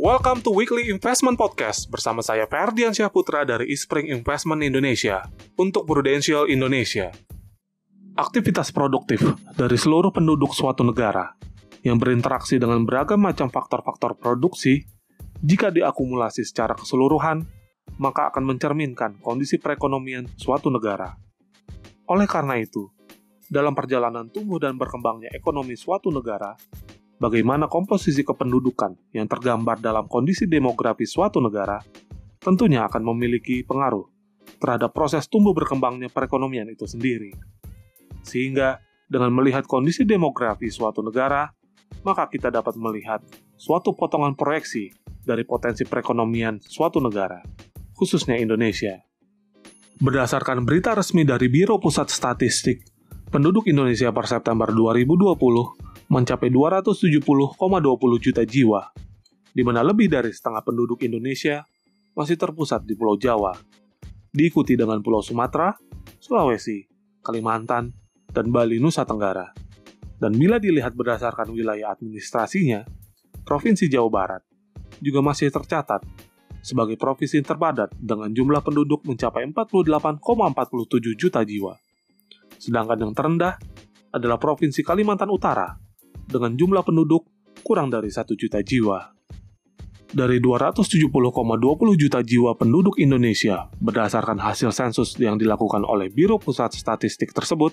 Welcome to Weekly Investment Podcast bersama saya Ferdiansyah Putra dari Eastspring Investment Indonesia untuk Prudential Indonesia. Aktivitas produktif dari seluruh penduduk suatu negara yang berinteraksi dengan beragam macam faktor-faktor produksi, jika diakumulasi secara keseluruhan, maka akan mencerminkan kondisi perekonomian suatu negara. Oleh karena itu, dalam perjalanan tumbuh dan berkembangnya ekonomi suatu negara, bagaimana komposisi kependudukan yang tergambar dalam kondisi demografi suatu negara tentunya akan memiliki pengaruh terhadap proses tumbuh berkembangnya perekonomian itu sendiri. Sehingga, dengan melihat kondisi demografi suatu negara, maka kita dapat melihat suatu potongan proyeksi dari potensi perekonomian suatu negara, khususnya Indonesia. Berdasarkan berita resmi dari Biro Pusat Statistik, penduduk Indonesia per September 2020 mencapai 270,20 juta jiwa, di mana lebih dari setengah penduduk Indonesia masih terpusat di Pulau Jawa, diikuti dengan Pulau Sumatera, Sulawesi, Kalimantan, dan Bali Nusa Tenggara. Dan bila dilihat berdasarkan wilayah administrasinya, Provinsi Jawa Barat juga masih tercatat sebagai provinsi terpadat dengan jumlah penduduk mencapai 48,47 juta jiwa. Sedangkan yang terendah adalah Provinsi Kalimantan Utara dengan jumlah penduduk kurang dari 1 juta jiwa. Dari 270,20 juta jiwa penduduk Indonesia berdasarkan hasil sensus yang dilakukan oleh Biro Pusat Statistik tersebut,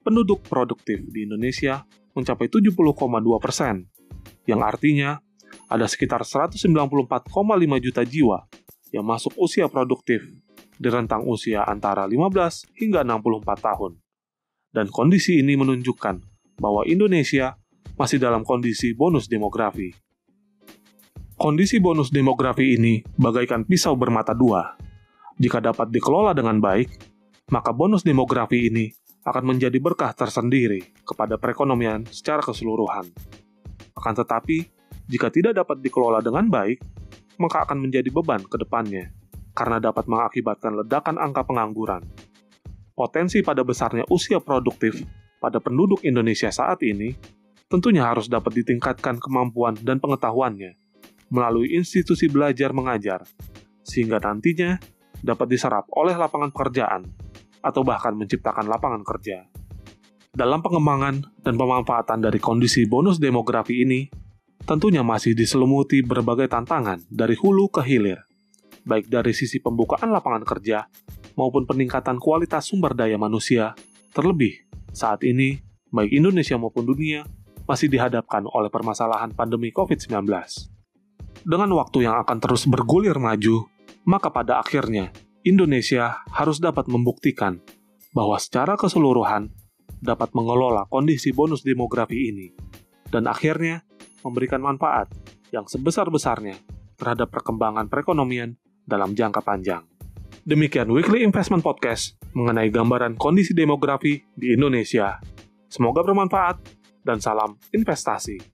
penduduk produktif di Indonesia mencapai 70,2%, yang artinya ada sekitar 194,5 juta jiwa yang masuk usia produktif di rentang usia antara 15 hingga 64 tahun. Dan kondisi ini menunjukkan bahwa Indonesia masih dalam kondisi bonus demografi. Kondisi bonus demografi ini bagaikan pisau bermata dua. Jika dapat dikelola dengan baik, maka bonus demografi ini akan menjadi berkah tersendiri kepada perekonomian secara keseluruhan. Akan tetapi, jika tidak dapat dikelola dengan baik, maka akan menjadi beban ke depannya, karena dapat mengakibatkan ledakan angka pengangguran. Potensi pada besarnya usia produktif pada penduduk Indonesia saat ini tentunya harus dapat ditingkatkan kemampuan dan pengetahuannya melalui institusi belajar mengajar, sehingga nantinya dapat diserap oleh lapangan pekerjaan atau bahkan menciptakan lapangan kerja. Dalam pengembangan dan pemanfaatan dari kondisi bonus demografi ini, tentunya masih diselumuti berbagai tantangan dari hulu ke hilir, baik dari sisi pembukaan lapangan kerja maupun peningkatan kualitas sumber daya manusia, terlebih saat ini, baik Indonesia maupun dunia, masih dihadapkan oleh permasalahan pandemi COVID-19. Dengan waktu yang akan terus bergulir maju, maka pada akhirnya, Indonesia harus dapat membuktikan bahwa secara keseluruhan dapat mengelola kondisi bonus demografi ini, dan akhirnya memberikan manfaat yang sebesar-besarnya terhadap perkembangan perekonomian dalam jangka panjang. Demikian Weekly Investment Podcast mengenai gambaran kondisi demografi di Indonesia. Semoga bermanfaat dan salam investasi.